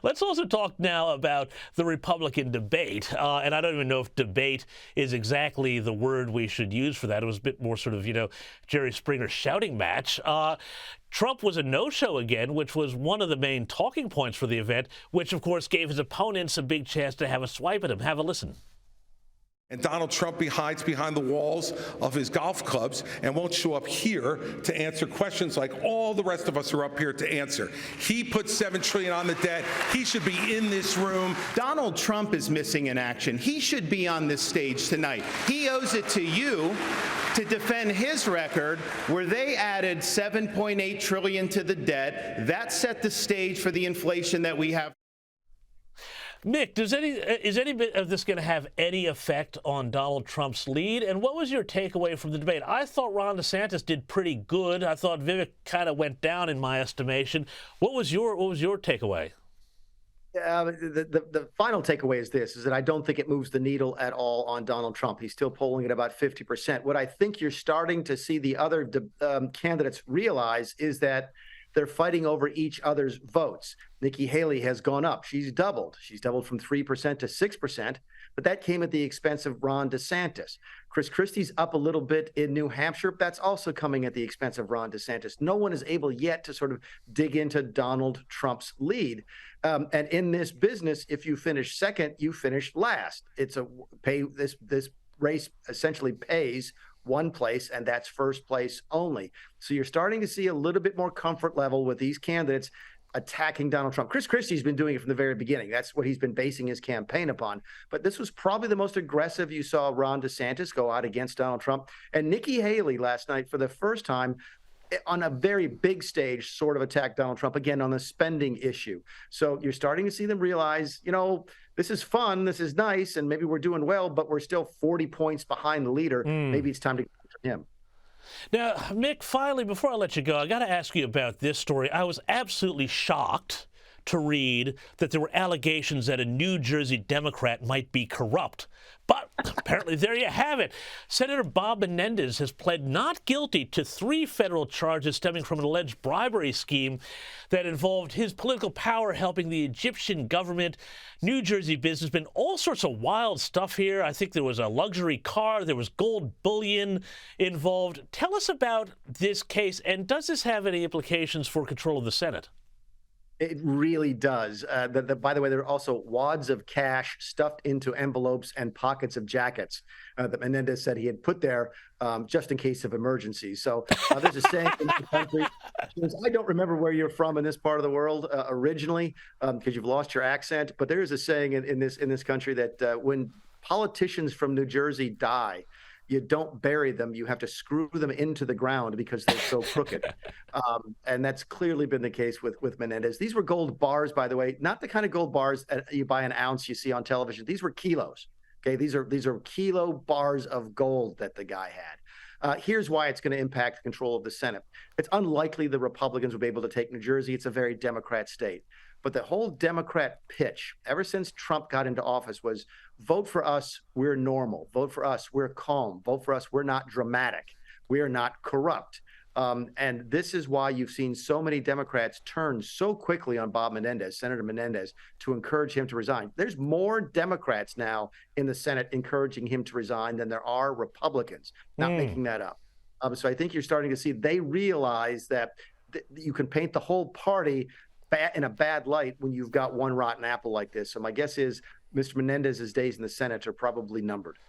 Let's also talk now about the Republican debate. And I don't even know if debate is exactly the word we should use for that. It was a bit more sort of, Jerry Springer shouting match. Trump was a no-show again, which was one of the main talking points for the event, which, of course, gave his opponents a big chance to have a swipe at him. Have a listen. And Donald Trump hides behind the walls of his golf clubs and won't show up here to answer questions like all the rest of us are up here to answer. He put $7 trillion on the debt. He should be in this room. Donald Trump is missing in action. He should be on this stage tonight. He owes it to you to defend his record where they added $7.8 trillion to the debt. That set the stage for the inflation that we have. Mick, is any bit of this going to have any effect on Donald Trump's lead? And what was your takeaway from the debate? I thought Ron DeSantis did pretty good. I thought Vivek kind of went down in my estimation. What was your takeaway? The final takeaway is this, is that I don't think it moves the needle at all on Donald Trump. He's still polling at about 50%. What I think you're starting to see the other candidates realize is that they're fighting over each other's votes. Nikki Haley has gone up. She's doubled. She's doubled from 3% to 6%, but that came at the expense of Ron DeSantis. Chris Christie's up a little bit in New Hampshire. That's also coming at the expense of Ron DeSantis. No one is able yet to sort of dig into Donald Trump's lead. And in this business, if you finish second, you finish last. It's this race essentially pays one place, and that's first place only. So you're starting to see a little bit more comfort level with these candidates attacking Donald Trump. Chris Christie's been doing it from the very beginning. That's what he's been basing his campaign upon. But this was probably the most aggressive you saw Ron DeSantis go out against Donald Trump. And Nikki Haley last night, for the first time, on a very big stage, sort of attacked Donald Trump again on the spending issue. So you're starting to see them realize, this is fun, this is nice, and maybe we're doing well, but we're still 40 points behind the leader. Maybe it's time to get to him. Now, Mick, finally, before I let you go, I got to ask you about this story. I was absolutely shocked to read that there were allegations that a New Jersey Democrat might be corrupt. But apparently there you have it. Senator Bob Menendez has pled not guilty to 3 federal charges stemming from an alleged bribery scheme that involved his political power helping the Egyptian government, New Jersey businessmen, all sorts of wild stuff here. I think there was a luxury car, there was gold bullion involved. Tell us about this case, and does this have any implications for control of the Senate? It really does. By the way, there are also wads of cash stuffed into envelopes and pockets of jackets that Menendez said he had put there just in case of emergencies. So there's a saying in the country. I don't remember where you're from in this part of the world originally because you've lost your accent. But there is a saying in this country that when politicians from New Jersey die, you don't bury them. You have to screw them into the ground because they're so crooked. And that's clearly been the case with Menendez. These were gold bars, by the way, not the kind of gold bars you buy an ounce you see on television. These were kilos. Okay, these are kilo bars of gold that the guy had. Here's why it's going to impact control of the Senate. It's unlikely the Republicans will be able to take New Jersey. It's a very Democrat state. But the whole Democrat pitch, ever since Trump got into office, was vote for us, we're normal. Vote for us, we're calm. Vote for us, we're not dramatic. We are not corrupt. And this is why you've seen so many Democrats turn so quickly on Bob Menendez, Senator Menendez, to encourage him to resign. There's more Democrats now in the Senate encouraging him to resign than there are Republicans, not making that up. So I think you're starting to see they realize that you can paint the whole party in a bad light when you've got one rotten apple like this. So my guess is Mr. Menendez's days in the Senate are probably numbered.